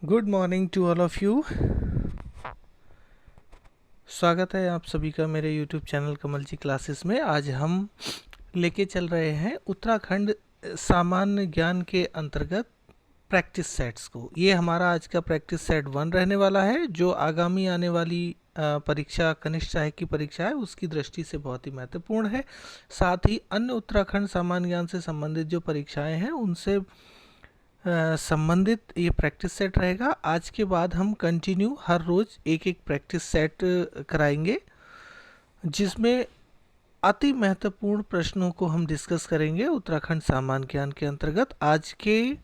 Good morning to all of you. स्वागत है आप सभी का मेरे YouTube channel Kamal ji classes में। आज हम लेके चल रहे हैं उत्तराखंड सामान्य ज्ञान के अंतर्गत प्रैक्टिस सेट्स को। ये हमारा आज का प्रैक्टिस सेट 1 रहने वाला है, जो आगामी आने वाली परीक्षा कनिष्ठ सहायक की परीक्षा है उसकी दृष्टि से बहुत ही महत्वपूर्ण है। साथ ही अन्य उत्तराखंड सामान्य ज्ञान से संबंधित जो परीक्षाएं हैं उनसे संबंधित ये प्रैक्टिस सेट रहेगा। आज के बाद हम कंटिन्यू हर रोज़ एक एक प्रैक्टिस सेट कराएंगे, जिसमें अति महत्वपूर्ण प्रश्नों को हम डिस्कस करेंगे उत्तराखंड सामान्य ज्ञान के अंतर्गत। आज के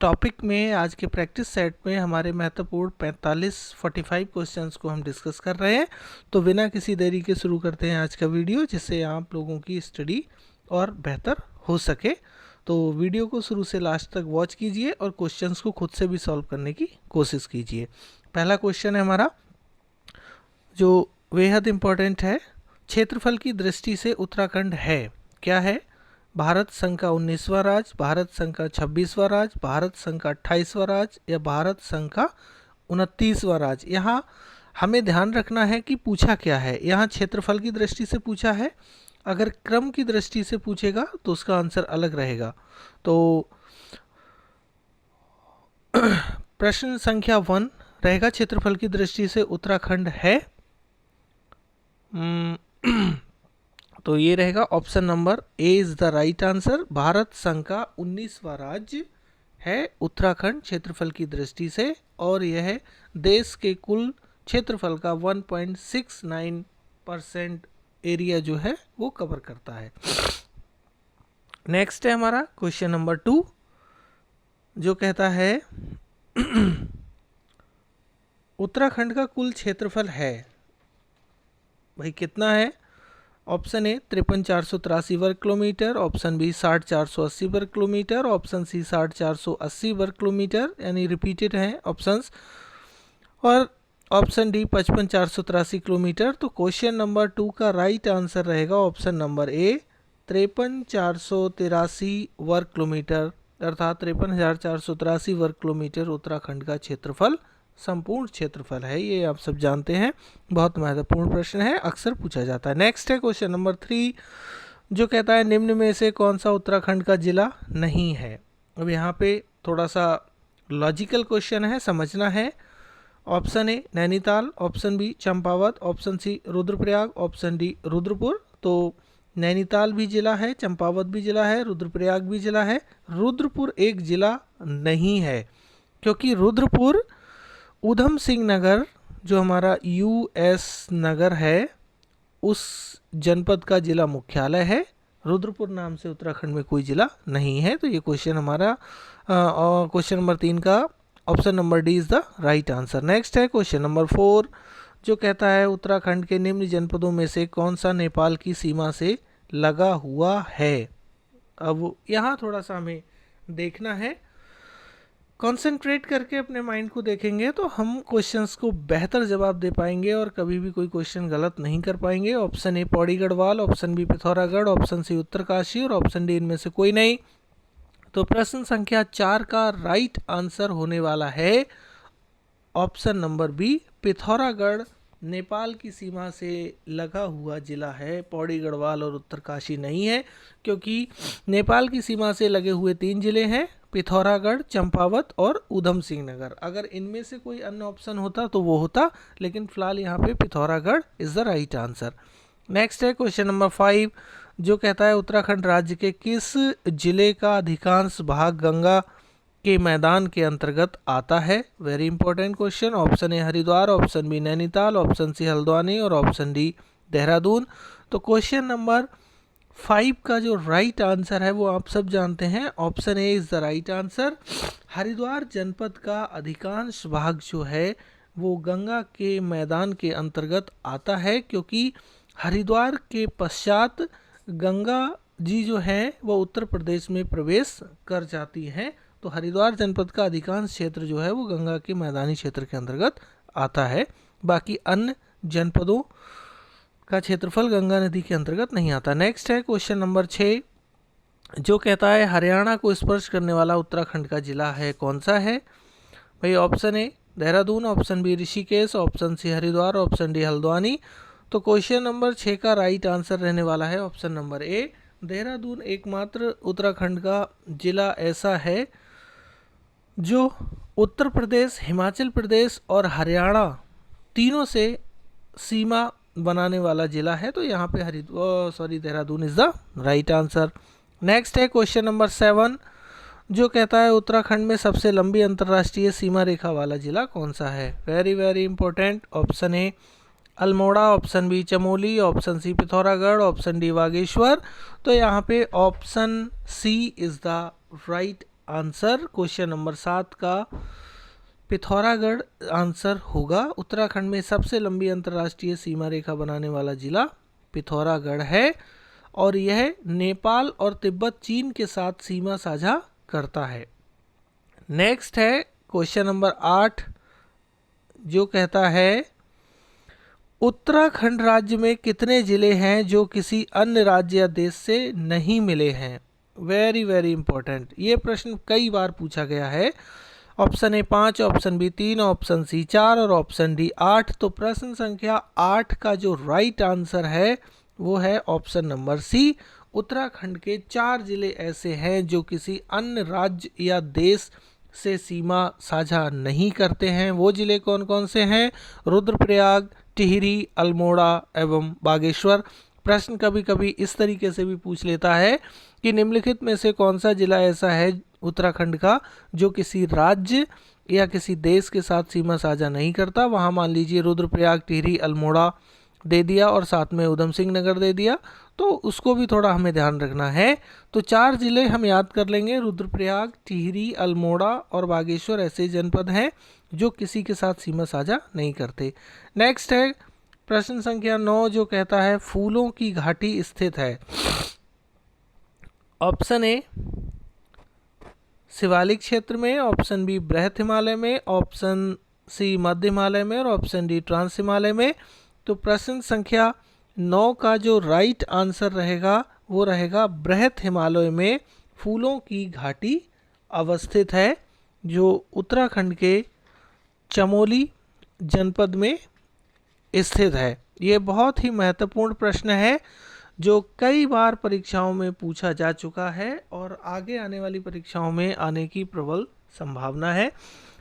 टॉपिक में, आज के प्रैक्टिस सेट में हमारे महत्वपूर्ण 45 क्वेश्चंस को हम डिस्कस कर रहे हैं। तो बिना किसी देरी के शुरू करते हैं आज का वीडियो, जिससे आप लोगों की स्टडी और बेहतर हो सके। तो वीडियो को शुरू से लास्ट तक वॉच कीजिए और क्वेश्चंस को खुद से भी सॉल्व करने की कोशिश कीजिए। पहला क्वेश्चन है हमारा, जो बेहद इम्पोर्टेंट है। क्षेत्रफल की दृष्टि से उत्तराखंड है क्या है? भारत संघ का 19वां राज्य, भारत संघ का 26वां राज्य, भारत संघ का 28वां राज्य या भारत संघ का 29वां राज्य? यहाँ हमें ध्यान रखना है कि पूछा क्या है। यहाँ क्षेत्रफल की दृष्टि से पूछा है, अगर क्रम की दृष्टि से पूछेगा तो उसका आंसर अलग रहेगा। तो प्रश्न संख्या 1 रहेगा, क्षेत्रफल की दृष्टि से उत्तराखंड है। तो ये रहेगा option number A is the right answer. Bharat संघ का 19वां राज्य है उत्तराखंड क्षेत्रफल की दृष्टि से, और यह देश के कुल क्षेत्रफल का 1.69% एरिया जो है वो कवर करता है। नेक्स्ट है हमारा क्वेश्चन नंबर 2, जो कहता है उत्तराखंड का कुल क्षेत्रफल है भाई कितना है? ऑप्शन ए 53,483 वर्ग किलोमीटर, ऑप्शन बी 60,480 वर्ग किलोमीटर, ऑप्शन सी 60,480 वर्ग किलोमीटर, यानी रिपीटेड हैं ऑप्शंस, और ऑप्शन डी 55,483 किलोमीटर। तो क्वेश्चन नंबर 2 का राइट आंसर रहेगा ऑप्शन नंबर ए 53,483 वर्ग किलोमीटर, अर्थात 53,483 वर्ग किलोमीटर उत्तराखंड का क्षेत्रफल, संपूर्ण क्षेत्रफल है। ये आप सब जानते हैं, बहुत महत्वपूर्ण प्रश्न है, अक्सर पूछा जाता है। नेक्स्ट है क्वेश्चन नंबर 3, जो कहता है निम्न में से कौन सा उत्तराखंड का जिला नहीं है? अब यहाँ पे थोड़ा सा लॉजिकल क्वेश्चन है, समझना है। Option A Nainital, option B Champawat, option C Rudraprayag, option D Rudrapur. तो नैनीताल भी जिला है, चंपावत भी जिला है, रुद्रप्रयाग भी जिला है। रुद्रपुर एक जिला नहीं है, क्योंकि रुद्रपुर ऊधम सिंह नगर, जो हमारा यूएस नगर है, उस जनपद का जिला मुख्यालय है। रुद्रपुर नाम से उत्तराखंड में कोई जिला नहीं है। तो ये क्वेश्चन हमारा क्वेश्चन नंबर 3 का option number D is the right answer. Next है क्वेश्चन नंबर 4, जो कहता है उत्तराखंड के निम्न जनपदों में से कौन सा नेपाल की सीमा से लगा हुआ है? अब यहाँ थोड़ा सा हमें देखना है, कंसंट्रेट करके अपने माइंड को देखेंगे तो हम क्वेश्चंस को बेहतर जवाब दे पाएंगे और कभी भी कोई क्वेश्चन गलत नहीं कर पाएंगे। Option A Pauri Garhwal, option B Pithoragarh, option C Uttarkashi और ऑप्शन डी इनमें से कोई नहीं। तो प्रश्न संख्या 4 का राइट आंसर होने वाला है option number B, Pithoragarh Nepal की सीमा से लगा हुआ जिला है, पौड़ी गढ़वाल और उत्तरकाशी नहीं है, क्योंकि नेपाल की सीमा से लगे हुए 3 जिले हैं, पिथौरागढ़, चंपावत और ऊधम सिंह नगर। अगर इनमें से कोई अन्य ऑप्शन होता तो वो होता, लेकिन फिलहाल यहाँ पे Pithoragarh is the right answer. Next है क्वेश्चन नंबर 5, जो कहता है उत्तराखंड राज्य के किस जिले का अधिकांश भाग गंगा के मैदान के अंतर्गत आता है? Very important question. Option A Haridwar, option B Nainital, option C Haldwani और ऑप्शन डी देहरादून। तो क्वेश्चन नंबर 5 का जो राइट आंसर है वो आप सब जानते हैं, option A is the right answer. Haridwar जनपद का अधिकांश भाग जो है वो गंगा के मैदान के अंतर्गत आता है, क्योंकि हरिद्वार के पश्चात गंगा जी जो है वो उत्तर प्रदेश में प्रवेश कर जाती हैं। तो हरिद्वार जनपद का अधिकांश क्षेत्र जो है वो गंगा के मैदानी क्षेत्र के अंतर्गत आता है। बाकी अन्य जनपदों का क्षेत्रफल गंगा नदी के अंतर्गत नहीं आता। नेक्स्ट है क्वेश्चन नंबर 6, जो कहता है हरियाणा को स्पर्श करने वाला उत्तराखंड का जिला है कौन सा है? भाई option A Dehradun, option B Rishikesh, option C Haridwar, option D Haldwani. तो क्वेश्चन नंबर 6 का राइट आंसर रहने वाला है ऑप्शन नंबर ए देहरादून। एकमात्र उत्तराखंड का जिला ऐसा है जो उत्तर प्रदेश, हिमाचल प्रदेश और हरियाणा तीनों से सीमा बनाने वाला जिला है। तो यहाँ पे Dehradun is the right answer. Next है क्वेश्चन नंबर 7 जो कहता है उत्तराखंड में सबसे लंबी अंतर्राष्ट्रीय सीमा रेखा वाला जिला कौन सा है। Very very important. Option A Almora, option B Chamoli, option C Pithoragarh, option D Bageshwar. तो यहाँ पे option C is the right answer. Question number 7 का पिथौरागढ़ आंसर होगा। उत्तराखंड में सबसे लंबी अंतर्राष्ट्रीय सीमा रेखा बनाने वाला जिला पिथौरागढ़ है और यह नेपाल और तिब्बत चीन के साथ सीमा साझा करता है। नेक्स्ट है क्वेश्चन नंबर 8 जो कहता है उत्तराखंड राज्य में कितने जिले हैं जो किसी अन्य राज्य या देश से नहीं मिले हैं। Very very important. ये प्रश्न कई बार पूछा गया है। Option A 5, option B 3, option C 4 और ऑप्शन डी 8। तो प्रश्न संख्या 8 का जो राइट आंसर है वो है ऑप्शन नंबर सी। उत्तराखंड के 4 जिले ऐसे हैं जो किसी अन्य राज्य या देश से सीमा साझा नहीं करते हैं। वो जिले कौन कौन से हैं? रुद्रप्रयाग, टिहरी, अल्मोड़ा एवं बागेश्वर। प्रश्न कभी कभी इस तरीके से भी पूछ लेता है कि निम्नलिखित में से कौन सा जिला ऐसा है उत्तराखंड का जो किसी राज्य या किसी देश के साथ सीमा साझा नहीं करता। वहाँ मान लीजिए रुद्रप्रयाग, टिहरी, अल्मोड़ा दे दिया और साथ में उधम सिंह नगर दे दिया, तो उसको भी थोड़ा हमें ध्यान रखना है। तो 4 जिले हम याद कर लेंगे, रुद्रप्रयाग, टिहरी, अल्मोड़ा और बागेश्वर ऐसे जनपद हैं जो किसी के साथ सीमा साझा नहीं करते। नेक्स्ट है प्रश्न संख्या 9 जो कहता है फूलों की घाटी स्थित है। ऑप्शन ए शिवालिक क्षेत्र में, ऑप्शन बी बृहत हिमालय में, ऑप्शन सी मध्य हिमालय में और ऑप्शन डी ट्रांस हिमालय में। तो प्रश्न संख्या 9 का जो राइट आंसर रहेगा वो रहेगा बृहत हिमालय में फूलों की घाटी अवस्थित है जो उत्तराखंड के चमोली जनपद में स्थित है। ये बहुत ही महत्वपूर्ण प्रश्न है जो कई बार परीक्षाओं में पूछा जा चुका है और आगे आने वाली परीक्षाओं में आने की प्रबल संभावना है।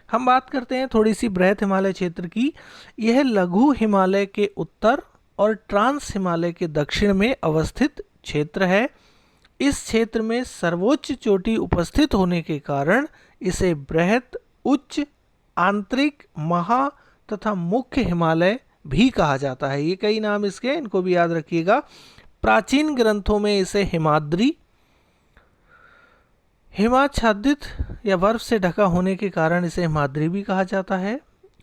हम बात करते हैं थोड़ी सी बृहत हिमालय क्षेत्र की। यह लघु हिमालय के उत्तर और ट्रांस हिमालय के दक्षिण में अवस्थित क्षेत्र है। इस क्षेत्र में सर्वोच्च चोटी उपस्थित होने के कारण इसे बृहत, उच्च, आंतरिक, महा तथा मुख्य हिमालय भी कहा जाता है। ये कई नाम इसके, इनको भी याद रखिएगा। प्राचीन ग्रंथों में इसे हिमाद्री, हिमाच्छादित या बर्फ से ढका होने के कारण इसे हिमाद्री भी कहा जाता है।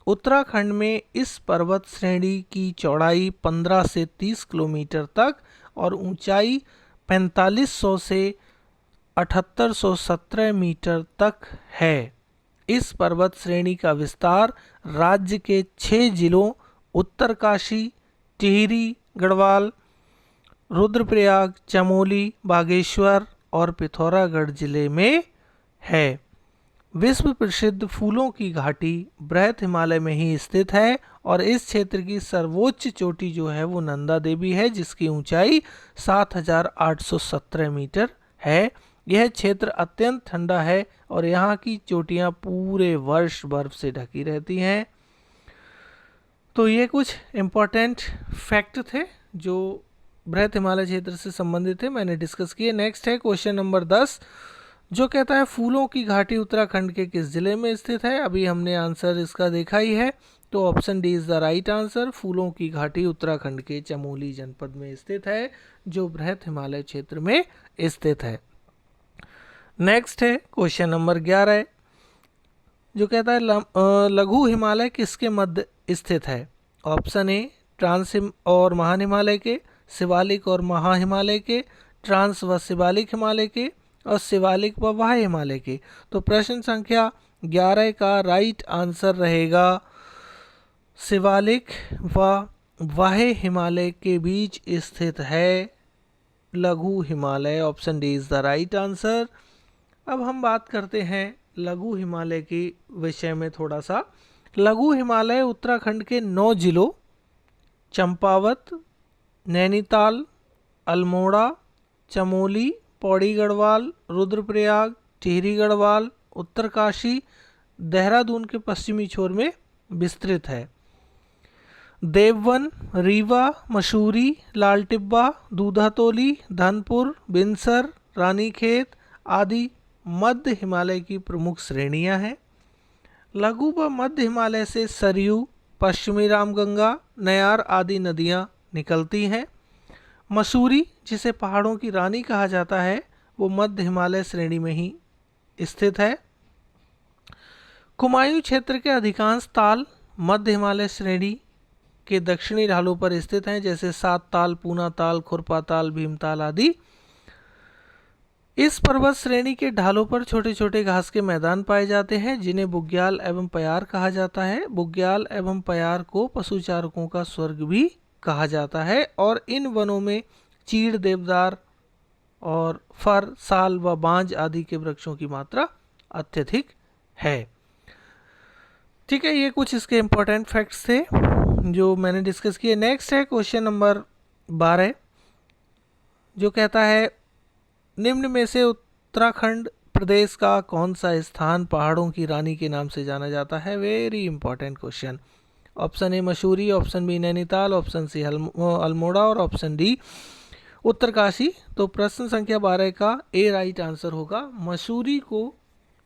उत्तराखंड में इस पर्वत श्रेणी की चौड़ाई 15 से 30 किलोमीटर तक और ऊंचाई 4500 से 7817 मीटर तक है। इस पर्वत श्रेणी का विस्तार राज्य के 6 जिलों उत्तरकाशी, टिहरी, गढ़वाल, रुद्रप्रयाग, चमोली, बागेश्वर और पिथौरागढ़ जिले में है। विश्व प्रसिद्ध फूलों की घाटी बृहत हिमालय में ही स्थित है और इस क्षेत्र की सर्वोच्च चोटी जो है वो नंदा देवी है जिसकी ऊंचाई 7817 मीटर है। यह क्षेत्र अत्यंत ठंडा है और यहाँ की चोटियाँ पूरे वर्ष बर्फ से ढकी रहती हैं। तो ये कुछ इम्पोर्टेंट फैक्ट थे जो बृहत हिमालय क्षेत्र से संबंधित है, मैंने डिस्कस किए। नेक्स्ट है क्वेश्चन नंबर 10 जो कहता है फूलों की घाटी उत्तराखंड के किस जिले में स्थित है। अभी हमने आंसर इसका देखा ही है, तो option D is the right answer. फूलों की घाटी उत्तराखंड के चमोली जनपद में स्थित है जो बृहत हिमालय क्षेत्र में स्थित है। नेक्स्ट है क्वेश्चन नंबर 11 जो कहता है लघु हिमालय किसके मध्य स्थित है। ऑप्शन ए ट्रांस और महान हिमालय के, शिवालिक और महा हिमालय के, ट्रांस व शिवालिक हिमालय के और शिवालिक व वाह्य हिमालय के। तो प्रश्न संख्या 11 का राइट आंसर रहेगा शिवालिक व वाह्य हिमालय के बीच स्थित है लघु Himalaya. Option D is the right answer. अब हम बात करते हैं लघु हिमालय के विषय में थोड़ा सा। लघु हिमालय उत्तराखंड के 9 जिलों चंपावत, नैनीताल, अल्मोड़ा, चमोली, पौड़ी गढ़वाल, रुद्रप्रयाग, टिहरी गढ़वाल, उत्तरकाशी, देहरादून के पश्चिमी छोर में विस्तृत है। देववन, रीवा, मसूरी, लाल टिब्बा, दूधातोली, धनपुर, बिनसर, रानीखेत आदि मध्य हिमालय की प्रमुख श्रेणियां हैं। लघु व मध्य हिमालय से सरयू, पश्चिमी रामगंगा, नयार आदि नदियां निकलती हैं। मसूरी, जिसे पहाड़ों की रानी कहा जाता है, वो मध्य हिमालय श्रेणी में ही स्थित है। कुमायूं क्षेत्र के अधिकांश ताल मध्य हिमालय श्रेणी के दक्षिणी ढालों पर स्थित हैं, जैसे सात ताल, पूना ताल, खुरपा ताल, भीमताल आदि। इस पर्वत श्रेणी के ढालों पर छोटे छोटे घास के मैदान पाए जाते हैं, जिन्हें बुग्याल एवं पयार कहा जाता है। बुग्याल एवं पयार को पशुचारकों का स्वर्ग भी कहा जाता है, और इन वनों में चीड़, देवदार और फर, साल व बांज आदि के वृक्षों की मात्रा अत्यधिक है। ठीक है, ये कुछ इसके इंपॉर्टेंट फैक्ट्स थे जो मैंने डिस्कस किए। नेक्स्ट है क्वेश्चन नंबर 12, जो कहता है निम्न में से उत्तराखंड प्रदेश का कौन सा स्थान पहाड़ों की रानी के नाम से जाना जाता है। Very important question. Option A Mussoorie, option B Nainital, option C Almora और ऑप्शन डी उत्तरकाशी। तो प्रश्न संख्या 12 का ए राइट आंसर होगा। मसूरी को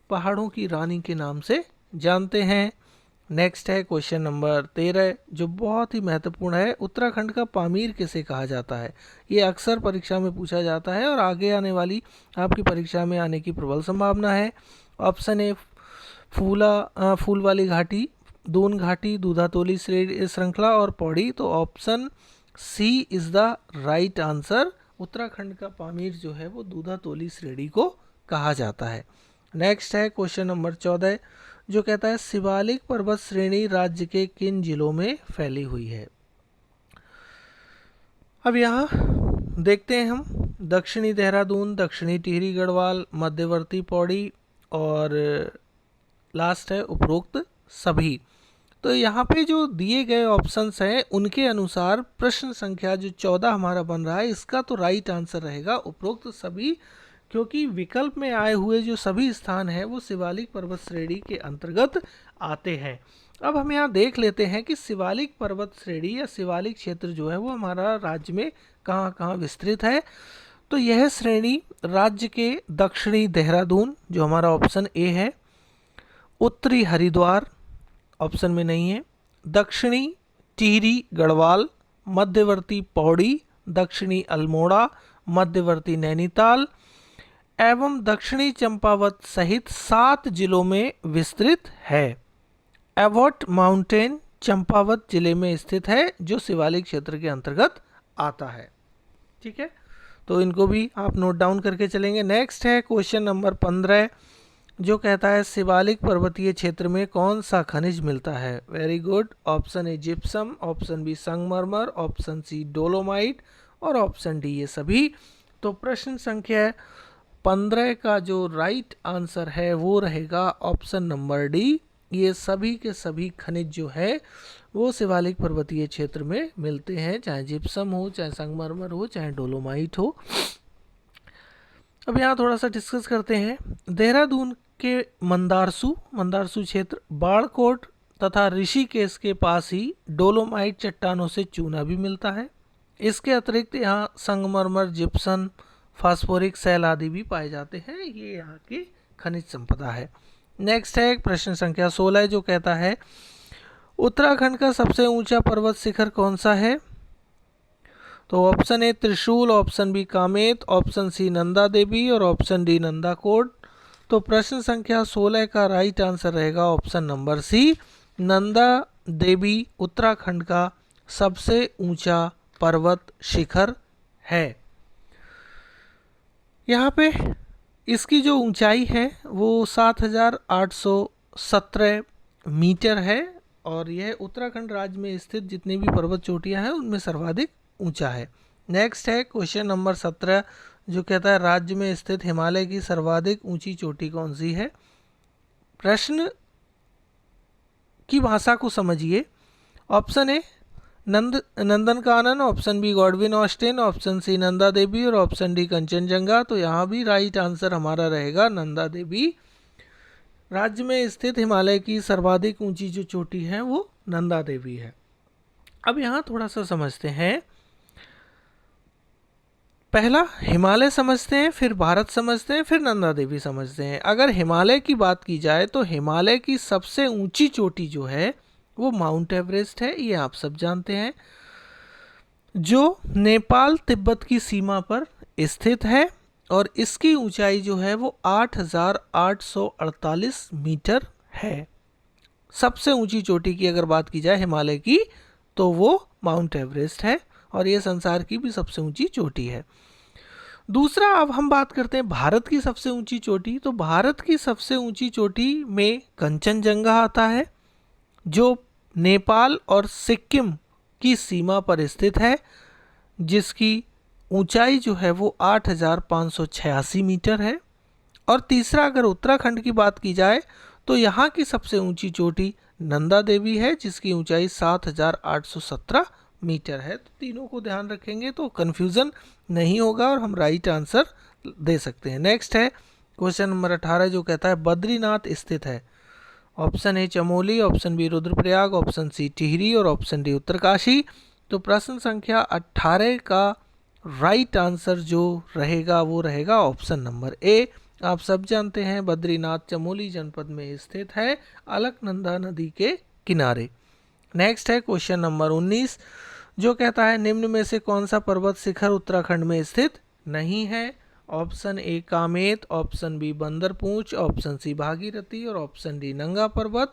पहाड़ों की रानी के नाम से जानते हैं। नेक्स्ट है क्वेश्चन नंबर 13, जो बहुत ही महत्वपूर्ण है। उत्तराखंड का पामीर किसे कहा जाता है। ये अक्सर परीक्षा में पूछा जाता है और आगे आने वाली आपकी परीक्षा में आने की प्रबल संभावना है। ऑप्शन ए फूल वाली घाटी, दून घाटी, दूधातोली श्रृंखला और पौड़ी। तो option C is the right answer. Uttarakhand का पामीर जो है वो दूधातोली श्रेणी को कहा जाता है। नेक्स्ट है क्वेश्चन नंबर 14, जो कहता है शिवालिक पर्वत श्रेणी राज्य के किन जिलों में फैली हुई है। अब यहाँ देखते हैं हम दक्षिणी देहरादून, दक्षिणी टिहरी गढ़वाल, मध्यवर्ती पौड़ी और लास्ट है उपरोक्त सभी। तो यहाँ पे जो दिए गए ऑप्शंस हैं उनके अनुसार प्रश्न संख्या जो 14 हमारा बन रहा है, इसका तो राइट आंसर रहेगा उपरोक्त सभी, क्योंकि विकल्प में आए हुए जो सभी स्थान हैं वो शिवालिक पर्वत श्रेणी के अंतर्गत आते हैं। अब हम यहाँ देख लेते हैं कि शिवालिक पर्वत श्रेणी या शिवालिक क्षेत्र जो है वो हमारा राज्य में कहाँ कहाँ विस्तृत है। तो यह श्रेणी राज्य के दक्षिणी देहरादून, जो हमारा ऑप्शन ए है, उत्तरी हरिद्वार ऑप्शन में नहीं है, दक्षिणी टिहरी गढ़वाल, मध्यवर्ती पौड़ी, दक्षिणी अल्मोड़ा, मध्यवर्ती नैनीताल एवं दक्षिणी चंपावत सहित 7 जिलों में विस्तृत है। एवोट माउंटेन चंपावत जिले में स्थित है, जो शिवालिक क्षेत्र के अंतर्गत आता है। ठीक है, तो इनको भी आप नोट डाउन करके चलेंगे। नेक्स्ट है क्वेश्चन नंबर 15, जो कहता है शिवालिक पर्वतीय क्षेत्र में कौन सा खनिज मिलता है। Very good. Option A gypsum, option B संगमरमर, ऑप्शन सी डोलोमाइट और ऑप्शन डी ये सभी। तो प्रश्न संख्या 15 का जो राइट आंसर है वो रहेगा ऑप्शन नंबर डी। ये सभी के सभी खनिज जो है वो शिवालिक पर्वतीय क्षेत्र में मिलते हैं, चाहे जिप्सम हो, चाहे संगमरमर हो, चाहे डोलोमाइट हो। अब यहाँ थोड़ा सा डिस्कस करते हैं। देहरादून के मंदारसू क्षेत्र, बाड़कोट तथा ऋषिकेश के पास ही डोलोमाइट चट्टानों से चूना भी मिलता है। इसके अतिरिक्त यहाँ संगमरमर, जिप्सम, फास्फोरिक सेल आदि भी पाए जाते हैं। ये यहाँ की खनिज संपदा है। नेक्स्ट है प्रश्न संख्या 16, जो कहता है उत्तराखंड का सबसे ऊंचा पर्वत शिखर कौन सा है। तो option A Trishul, option B Kamet, option C Nanda Devi और ऑप्शन डी नंदाकोट। तो प्रश्न संख्या 16 का राइट आंसर रहेगा option number C, Nanda Devi Uttarakhand का सबसे ऊंचा पर्वत शिखर है। यहाँ पे इसकी जो ऊंचाई है वो 7,817 मीटर है और यह उत्तराखंड राज्य में स्थित जितनी भी पर्वत चोटियाँ हैं उनमें सर्वाधिक ऊंचा है। नेक्स्ट है क्वेश्चन नंबर 17, जो कहता है राज्य में स्थित हिमालय की सर्वाधिक ऊंची चोटी कौन सी है। प्रश्न की भाषा को समझिए। Option A Nandankanan, option B Godwin Austen, option C Nanda Devi और ऑप्शन डी कंचनजंगा। तो यहाँ भी राइट आंसर हमारा रहेगा नंदा देवी। राज्य में स्थित हिमालय की सर्वाधिक ऊंची जो चोटी है वो नंदा देवी है। अब यहाँ थोड़ा सा समझते हैं, पहला हिमालय समझते हैं, फिर भारत समझते हैं, फिर नंदा देवी समझते हैं। अगर हिमालय की बात की जाए तो हिमालय की सबसे ऊंची चोटी जो है वो माउंट एवरेस्ट है, ये आप सब जानते हैं, जो नेपाल तिब्बत की सीमा पर स्थित है और इसकी ऊंचाई जो है वो 8,848 मीटर है। सबसे ऊंची चोटी की अगर बात की जाए हिमालय की तो वो माउंट एवरेस्ट है और ये संसार की भी सबसे ऊंची चोटी है। दूसरा, अब हम बात करते हैं भारत की सबसे ऊंची चोटी। तो भारत की सबसे ऊंची चोटी में कंचनजंगा आता है, जो नेपाल और सिक्किम की सीमा पर स्थित है, जिसकी ऊंचाई जो है वो 8,586 मीटर है। और तीसरा, अगर उत्तराखंड की बात की जाए तो यहाँ की सबसे ऊंची चोटी नंदा देवी है, जिसकी ऊंचाई 7,817 मीटर है। तो तीनों को ध्यान रखेंगे तो कंफ्यूजन नहीं होगा और हम राइट आंसर दे सकते हैं। नेक्स्ट है क्वेश्चन नंबर 18, जो कहता है बद्रीनाथ स्थित है। Option A Chamoli, option B Rudraprayag, option C Tehri और ऑप्शन डी उत्तरकाशी। तो प्रश्न संख्या 18 का राइट आंसर जो रहेगा वो रहेगा ऑप्शन नंबर ए। आप सब जानते हैं बद्रीनाथ चमोली जनपद में स्थित है, अलकनंदा नदी के किनारे। नेक्स्ट है क्वेश्चन नंबर 19, जो कहता है निम्न में से कौन सा पर्वत शिखर उत्तराखंड में स्थित नहीं है। Option A Kamet, option B Bandarpunch, option C Bhagirathi और ऑप्शन डी नंगा पर्वत।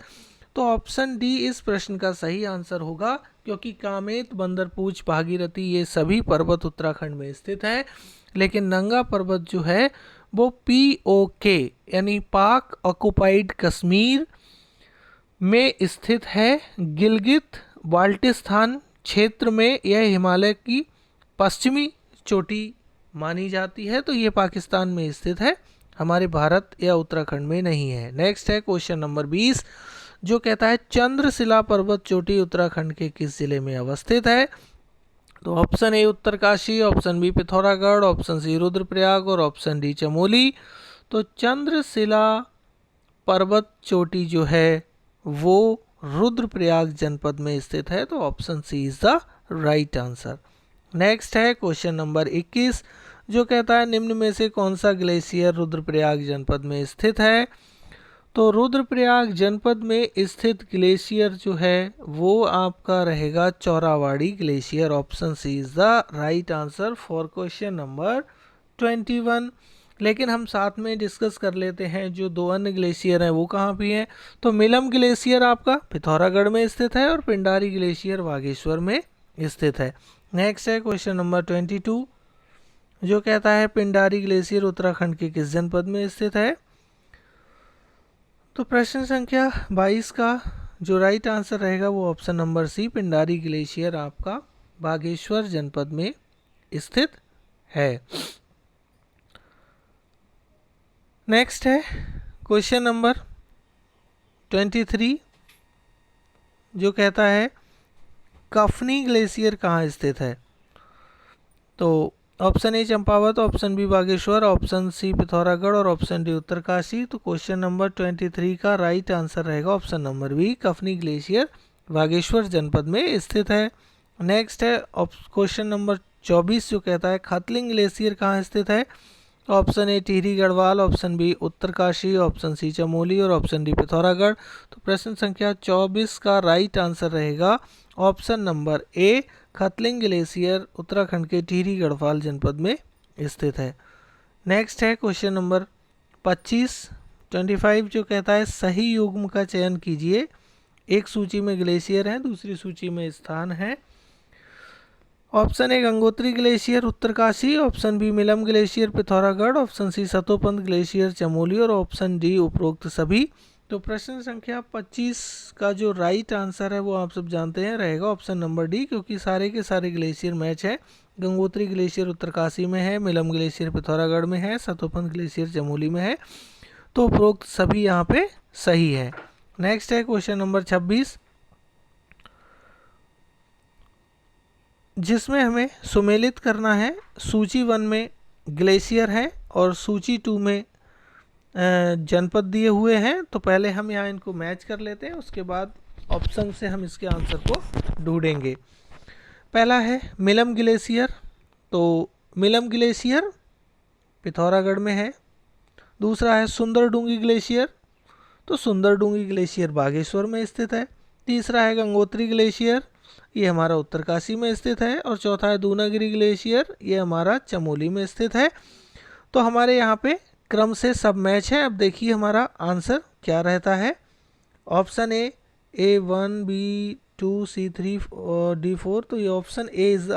तो ऑप्शन डी इस प्रश्न का सही आंसर होगा, क्योंकि कामेत, बंदरपूंछ, भागीरथी ये सभी पर्वत उत्तराखंड में स्थित है, लेकिन नंगा पर्वत जो है वो POK यानी पाक ऑक्युपाइड कश्मीर में स्थित है, गिलगित बाल्टिस्तान क्षेत्र में। यह हिमालय की पश्चिमी चोटी मानी जाती है, तो ये पाकिस्तान में स्थित है, हमारे भारत या उत्तराखंड में नहीं है। नेक्स्ट है क्वेश्चन नंबर 20, जो कहता है चंद्रशिला पर्वत चोटी उत्तराखंड के किस जिले में अवस्थित है। तो option A Uttarkashi, option B Pithoragarh, option C Rudraprayag और ऑप्शन डी चमोली। तो चंद्रशिला पर्वत चोटी जो है वो रुद्रप्रयाग जनपद में स्थित है, तो option C is the right answer. Next है क्वेश्चन नंबर 21, जो कहता है निम्न में से कौन सा ग्लेशियर रुद्रप्रयाग जनपद में स्थित है। तो रुद्रप्रयाग जनपद में स्थित ग्लेशियर जो है वो आपका रहेगा Chaurabari glacier. Option C is the right answer for question number 21। लेकिन हम साथ में डिस्कस कर लेते हैं जो दो अन्य ग्लेशियर हैं वो कहाँ पे हैं। तो मिलम ग्लेशियर आपका पिथौरागढ़ में स्थित है और पिंडारी ग्लेशियर बागेश्वर में स्थित है। नेक्स्ट है क्वेश्चन नंबर 22, जो कहता है पिंडारी ग्लेशियर उत्तराखंड के किस जनपद में स्थित है। तो प्रश्न संख्या 22 का जो राइट आंसर रहेगा वो option number C, Pindari glacier आपका बागेश्वर जनपद में स्थित है। नेक्स्ट है क्वेश्चन नंबर 23, जो कहता है कफनी ग्लेशियर कहाँ स्थित है। तो option A Champawat, option B Bageshwar, option C Pithoragarh और ऑप्शन डी उत्तरकाशी। तो क्वेश्चन नंबर 23 का राइट आंसर रहेगा option number B, Kafni glacier Bageshwar जनपद में स्थित है। नेक्स्ट है क्वेश्चन नंबर 24, जो कहता है खतलिंग ग्लेशियर कहाँ स्थित है। Option A Tehri Garhwal, option B Uttarkashi, option C Chamoli और ऑप्शन डी पिथौरागढ़। तो प्रश्न संख्या 24 का राइट आंसर रहेगा option number A, Khatling glacier Uttarakhand के टिहरी गढ़वाल जनपद में स्थित है। नेक्स्ट है क्वेश्चन नंबर 25, जो कहता है सही युग्म का चयन कीजिए। एक सूची में ग्लेशियर है, दूसरी सूची में स्थान है। Option A Gangotri glacier Uttarkashi, option B Milam glacier Pithoragarh, option C Satopanth glacier Chamoli और ऑप्शन डी उपरोक्त सभी। तो प्रश्न संख्या 25 का जो राइट आंसर है वो आप सब जानते हैं रहेगा ऑप्शन नंबर डी, क्योंकि सारे के सारे ग्लेशियर मैच है। गंगोत्री ग्लेशियर उत्तरकाशी में है, मिलम ग्लेशियर पिथौरागढ़ में है, सतोपंत ग्लेशियर चमोली में है, तो उपरोक्त सभी यहाँ पे सही है। नेक्स्ट है क्वेश्चन नंबर 26, जिसमें हमें सुमेलित करना है। सूची 1 में ग्लेशियर है और सूची 2 में जनपद दिए हुए हैं। तो पहले हम यहाँ इनको मैच कर लेते हैं, उसके बाद ऑप्शन से हम इसके आंसर को ढूंढेंगे। पहला है मिलम ग्लेशियर, तो मिलम ग्लेशियर पिथौरागढ़ में है। दूसरा है सुंदरडूंगी ग्लेशियर, तो सुंदरडूंगी ग्लेशियर बागेश्वर में स्थित है। तीसरा है गंगोत्री ग्लेशियर, ये हमारा उत्तरकाशी में स्थित है। और चौथा है दूनागिरी ग्लेशियर, ये हमारा चमोली में स्थित है। तो हमारे यहाँ पे क्रम से सब मैच है। अब देखिए हमारा आंसर क्या रहता है। ऑप्शन A1 B2 C3 और D4, तो ये option A is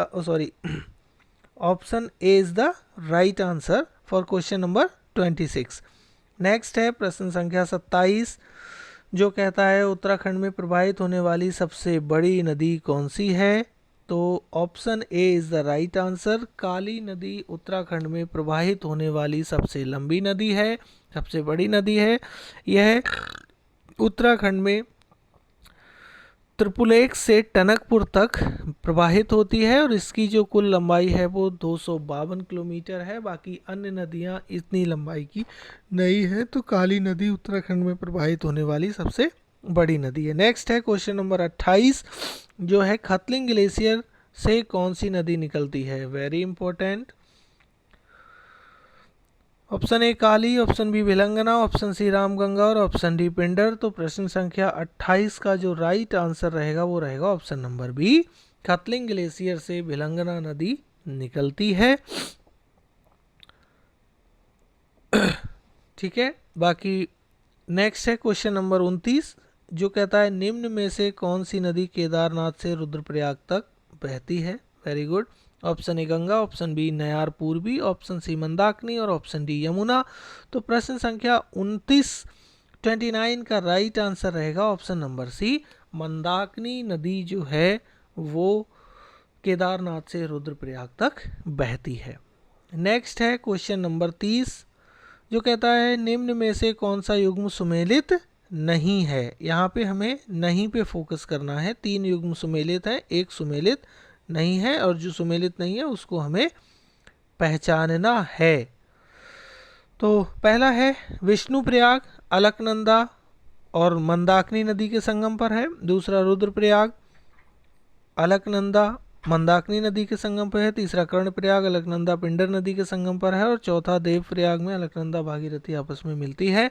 option A is the right answer for question number 26। Next है प्रश्न संख्या 27, जो कहता है उत्तराखंड में प्रवाहित होने वाली सबसे बड़ी नदी कौन सी है। तो option A is the right answer. Kali नदी उत्तराखंड में प्रवाहित होने वाली सबसे लंबी नदी है, सबसे बड़ी नदी है। यह उत्तराखंड में त्रिपुलेख से टनकपुर तक प्रवाहित होती है और इसकी जो कुल लंबाई है वो 252 किलोमीटर है। बाकी अन्य नदियां इतनी लंबाई की नहीं है। तो काली नदी उत्तराखंड में प्रवाहित होने वाली सबसे बड़ी नदी है। नेक्स्ट है क्वेश्चन नंबर 28, जो है खतलिंग ग्लेशियर से कौन सी नदी निकलती है। Very important. Option A Kali, option B Bhilangana, option C Ramganga और ऑप्शन डी पिंडर। तो प्रश्न संख्या 28 का जो राइट आंसर रहेगा वो रहेगा option number B, Khatling glacier से भिलंगना नदी निकलती है। ठीक है। बाकी नेक्स्ट है क्वेश्चन नंबर 29, जो कहता है निम्न में से कौन सी नदी केदारनाथ से रुद्रप्रयाग तक बहती है। Very good. Option A Ganga, option B Nayar पूर्वी, ऑप्शन सी मंदाकिनी और ऑप्शन डी यमुना। तो प्रश्न संख्या 29 का राइट आंसर रहेगा ऑप्शन नंबर सी, मंदाकिनी नदी जो है वो केदारनाथ से रुद्रप्रयाग तक बहती है। नेक्स्ट है क्वेश्चन नंबर 30, जो कहता है निम्न में से कौन सा युग्म सुमेलित नहीं है। यहाँ पे हमें नहीं पे फोकस करना है। 3 युग्म सुमेलित है, एक सुमेलित नहीं है, और जो सुमेलित नहीं है उसको हमें पहचानना है। तो पहला है विष्णुप्रयाग अलकनंदा और मंदाकिनी नदी के संगम पर है। दूसरा रुद्रप्रयाग अलकनंदा मंदाकिनी नदी के संगम पर है। तीसरा कर्णप्रयाग अलकनंदा पिंडर नदी के संगम पर है। और चौथा देवप्रयाग में अलकनंदा भागीरथी आपस में मिलती है।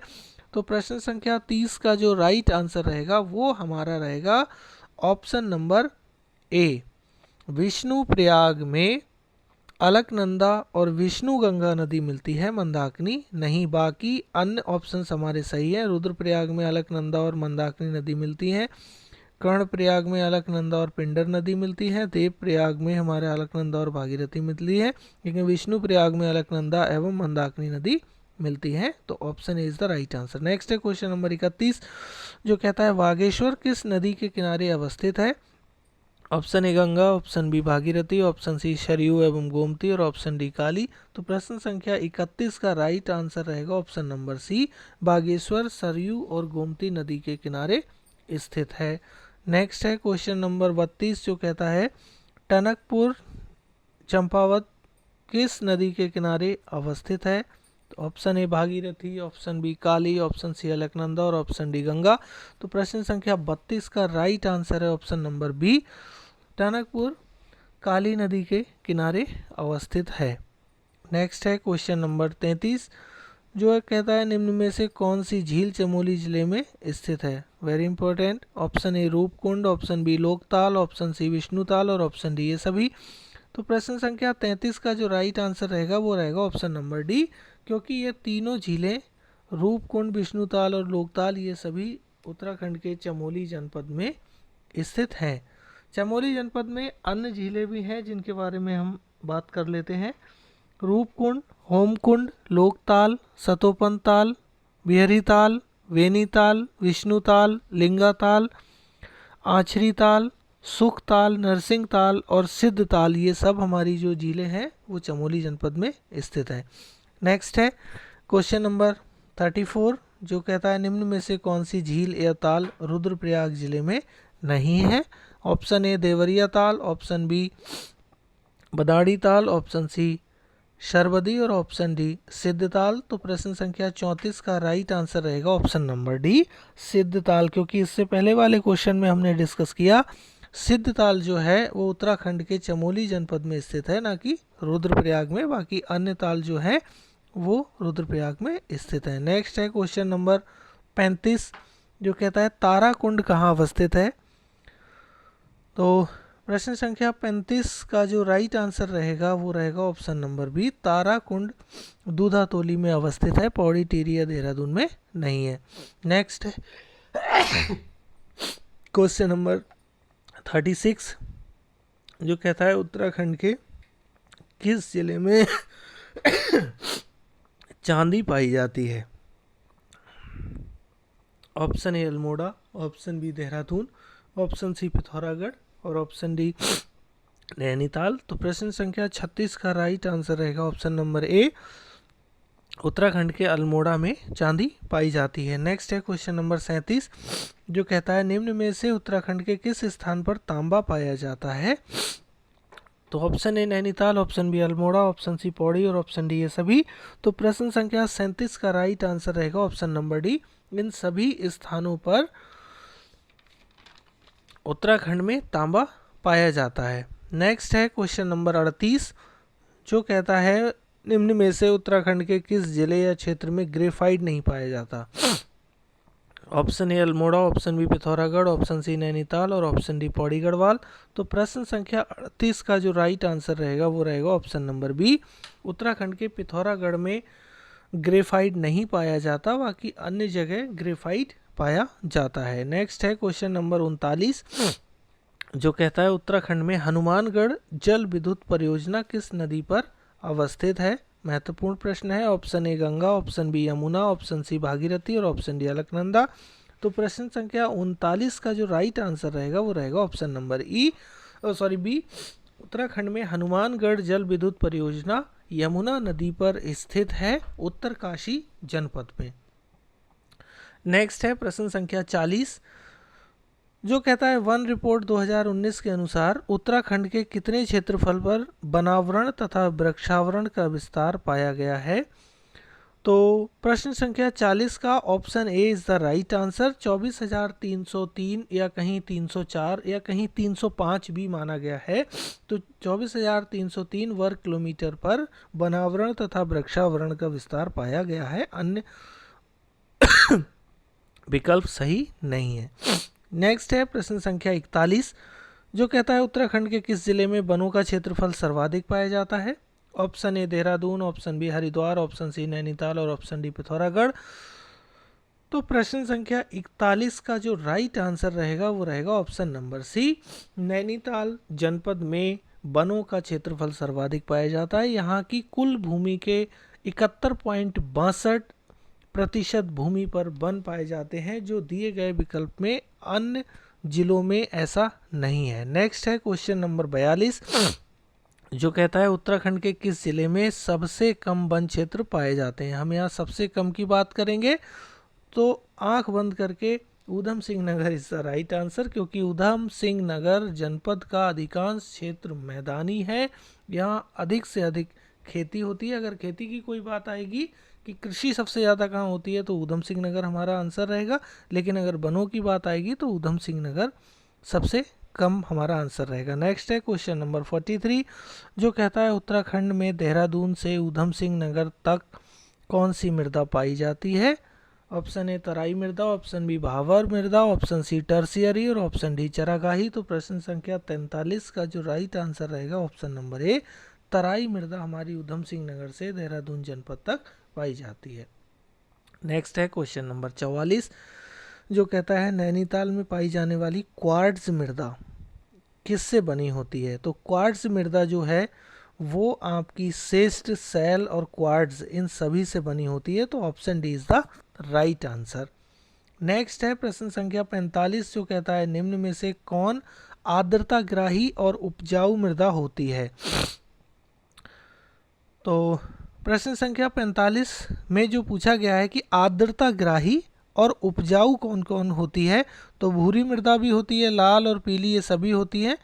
तो प्रश्न संख्या 30 का जो राइट आंसर रहेगा वो हमारा रहेगा ऑप्शन नंबर ए, विष्णुप्रयाग में अलकनंदा और विष्णुगंगा नदी मिलती है, मंदाकिनी नहीं। बाकी अन्य ऑप्शंस हमारे सही है। रुद्रप्रयाग में अलकनंदा और मंदाकिनी नदी मिलती है। कर्णप्रयाग में अलकनंदा और पिंडर नदी मिलती है। देवप्रयाग में हमारे अलकनंदा और भागीरथी मिलती है, लेकिन विष्णुप्रयाग में अलकनंदा एवं मंदाकिनी नदी मिलती है। तो option A is the right answer. Next है क्वेश्चन नंबर 31, जो कहता है बागेश्वर किस नदी के किनारे अवस्थित है। Option A Ganga, option B Bhagirathi, option C Saryu एवं गोमती और ऑप्शन डी काली। तो प्रश्न संख्या 31 का राइट आंसर रहेगा option number C, Bageshwar Saryu और गोमती नदी के किनारे स्थित है। नेक्स्ट है क्वेश्चन नंबर 32, जो कहता है टनकपुर चंपावत किस नदी के किनारे अवस्थित है। तो option A Bhagirathi, option B Kali, option C Alaknanda और ऑप्शन डी गंगा। तो प्रश्न संख्या 32 का राइट आंसर है option number B, Tanakpur Kali नदी के किनारे अवस्थित है। नेक्स्ट है क्वेश्चन नंबर 33, जो कहता है निम्न में से कौन सी झील चमोली जिले में स्थित है। Very important. Option A Roopkund, option B Loktal, option C Vishnutal और ऑप्शन डी ये सभी। तो प्रश्न संख्या 33 का जो राइट आंसर रहेगा वो रहेगा ऑप्शन नंबर डी, क्योंकि ये तीनों झीलें रूपकुंड, विष्णुताल और लोकताल ये सभी उत्तराखंड के चमोली जनपद में स्थित हैं। चमोली जनपद में अन्य झीलें भी हैं जिनके बारे में हम बात कर लेते हैं। रूपकुंड, होमकुंड, लोकताल, सतोपन ताल, बिहरी ताल, वेनीताल, विष्णुताल, लिंगाताल, आछरी ताल, सुखताल, नरसिंह ताल और सिद्ध ताल ये सब हमारी जो झीलें हैं वो चमोली जनपद में स्थित हैं। नेक्स्ट है क्वेश्चन नंबर 34, जो कहता है निम्न में से कौन सी झील या ताल रुद्रप्रयाग जिले में नहीं है? ऑप्शन ए देवरिया ताल, ऑप्शन बी बदाड़ी ताल, ऑप्शन सी शरबदी और ऑप्शन डी सिद्धताल। तो प्रश्न संख्या 34 का राइट आंसर रहेगा ऑप्शन नंबर डी सिद्धताल, क्योंकि इससे पहले वाले क्वेश्चन में हमने डिस्कस किया सिद्धताल जो है वो उत्तराखंड के चमोली जनपद में स्थित है, ना कि रुद्रप्रयाग में। बाकी अन्य ताल जो है वो रुद्रप्रयाग में स्थित है। नेक्स्ट है क्वेश्चन नंबर 35, जो कहता है ताराकुंड कहाँ अवस्थित है? तो प्रश्न संख्या 35 का जो राइट आंसर रहेगा वो रहेगा option number B Tarakund Dudhatoli में अवस्थित है, पौड़ी टिहरी या देहरादून में नहीं है। नेक्स्ट है क्वेश्चन नंबर 36, जो कहता है उत्तराखंड के किस जिले में चांदी पाई जाती है? Option A Almora, option B Dehradun, option C Pithoragarh और ऑप्शन डी नैनीताल। तो प्रश्न संख्या 36 का राइट आंसर रहेगा ऑप्शन नंबर ए उत्तराखंड के अल्मोड़ा में चांदी पाई जाती है। नेक्स्ट है क्वेश्चन नंबर 37, जो कहता है निम्न में से उत्तराखंड के किस स्थान पर तांबा पाया जाता है? तो option A Nainital, option B Almora, option C Pauri और ऑप्शन डी ये सभी। तो प्रश्न संख्या 37 का राइट आंसर रहेगा ऑप्शन नंबर डी इन सभी स्थानों पर उत्तराखंड में तांबा पाया जाता है। नेक्स्ट है क्वेश्चन नंबर 38, जो कहता है निम्न में से उत्तराखंड के किस जिले या क्षेत्र में ग्रेफाइट नहीं पाया जाता? Option A Almora, option B Pithoragarh, option C Nainital और ऑप्शन डी पौड़ी गढ़वाल। तो प्रश्न संख्या 38 का जो राइट आंसर रहेगा वो रहेगा ऑप्शन नंबर बी उत्तराखंड के पिथौरागढ़ में ग्रेफाइट नहीं पाया जाता, बाकी अन्य जगह ग्रेफाइट पाया जाता है। नेक्स्ट है क्वेश्चन नंबर 39, जो कहता है उत्तराखंड में हनुमानगढ़ जल विद्युत परियोजना किस नदी पर अवस्थित है? महत्वपूर्ण प्रश्न है। Option A Ganga, option B Yamuna, option C Bhagirathi और ऑप्शन डी अलकनंदा। तो प्रश्न संख्या 39 का जो राइट आंसर रहेगा वो रहेगा ऑप्शन नंबर बी उत्तराखंड में हनुमानगढ़ जल विद्युत परियोजना यमुना नदी पर स्थित है, उत्तरकाशी जनपद में। नेक्स्ट है प्रश्न संख्या 40, जो कहता है वन रिपोर्ट 2019 के अनुसार उत्तराखंड के कितने क्षेत्रफल पर वनावरण तथा वृक्षावरण का विस्तार पाया गया है? तो प्रश्न संख्या 40 का option A is the right answer 24,303 या कहीं 304 या कहीं 305 भी माना गया है। तो 24,303 वर्ग किलोमीटर पर वनावरण तथा वृक्षावरण का विस्तार पाया गया है, अन्य विकल्प सही नहीं है। नेक्स्ट है प्रश्न संख्या 41, जो कहता है उत्तराखंड के किस जिले में वनों का क्षेत्रफल सर्वाधिक पाया जाता है? Option A Dehradun, option B Haridwar, option C Nainital और ऑप्शन डी पिथौरागढ़। तो प्रश्न संख्या 41 का जो राइट आंसर रहेगा वो रहेगा ऑप्शन नंबर सी नैनीताल जनपद में वनों का क्षेत्रफल सर्वाधिक पाया जाता है। यहाँ की कुल भूमि के 71.62% भूमि पर वन पाए जाते हैं, जो दिए गए विकल्प में अन्य जिलों में ऐसा नहीं है। नेक्स्ट है क्वेश्चन नंबर 42, जो कहता है उत्तराखंड के किस जिले में सबसे कम वन क्षेत्र पाए जाते हैं? हम यहाँ सबसे कम की बात करेंगे तो आंख बंद करके Udham Singh Nagar is the right answer, क्योंकि ऊधम सिंह नगर जनपद का अधिकांश क्षेत्र मैदानी है, यहाँ अधिक से अधिक खेती होती है। अगर खेती की कोई बात आएगी कि कृषि सबसे ज़्यादा कहाँ होती है तो ऊधम सिंह नगर हमारा आंसर रहेगा, लेकिन अगर वनों की बात आएगी तो ऊधम सिंह नगर सबसे कम हमारा आंसर रहेगा। नेक्स्ट है क्वेश्चन नंबर 43, जो कहता है उत्तराखंड में देहरादून से ऊधम सिंह नगर तक कौन सी मृदा पाई जाती है? ऑप्शन ए तराई मृदा, ऑप्शन बी भावर मृदा, ऑप्शन सी टर्सियरी और ऑप्शन डी चरागाही। तो प्रश्न संख्या 43 का जो राइट आंसर रहेगा ऑप्शन नंबर ए तराई मृदा हमारी ऊधम सिंह नगर से देहरादून जनपद तक पाई जाती है। नेक्स्ट है क्वेश्चन नंबर 44, जो कहता है नैनीताल में पाई जाने वाली क्वार्ट्ज मृदा किससे बनी होती है? तो क्वार्ट्ज मृदा जो है वो आपकी सेस्ट, सैल और क्वार्ट्ज इन सभी से बनी होती है। तो option D is the right answer. Next है प्रश्न संख्या 45, जो कहता है निम्न में से कौन आर्द्रताग्राही और उपजाऊ मृदा होती है? तो प्रश्न संख्या 45 में जो पूछा गया है कि आर्द्रता ग्राही और उपजाऊ कौन कौन होती है, तो भूरी मृदा भी होती है, लाल और पीली ये सभी होती हैं।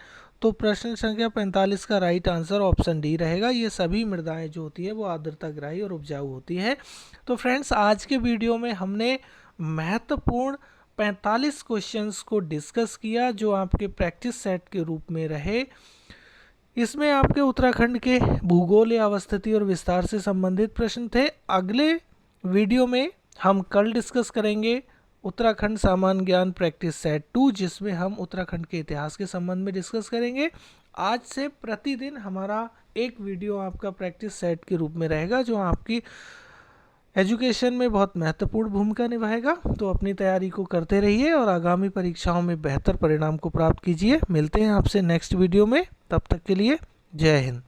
तो प्रश्न संख्या 45 का राइट आंसर ऑप्शन डी रहेगा। ये सभी मृदाएं जो होती है वो आर्द्रता ग्राही और उपजाऊ होती हैं। तो फ्रेंड्स, आज के वीडियो में हमने महत्वपूर्ण 45 क्वेश्चंस को डिस्कस किया जो आपके प्रैक्टिस सेट के रूप में रहे। इसमें आपके उत्तराखंड के भूगोल या अवस्थिति और विस्तार से संबंधित प्रश्न थे। अगले वीडियो में हम कल डिस्कस करेंगे उत्तराखंड सामान्य ज्ञान प्रैक्टिस सेट 2, जिसमें हम उत्तराखंड के इतिहास के संबंध में डिस्कस करेंगे। आज से प्रतिदिन हमारा एक वीडियो आपका प्रैक्टिस सेट के रूप में रहेगा जो आपकी एजुकेशन में बहुत महत्वपूर्ण भूमिका निभाएगा। तो अपनी तैयारी को करते रहिए और आगामी परीक्षाओं में बेहतर परिणाम को प्राप्त कीजिए। मिलते हैं आपसे नेक्स्ट वीडियो में, तब तक के लिए जय हिंद।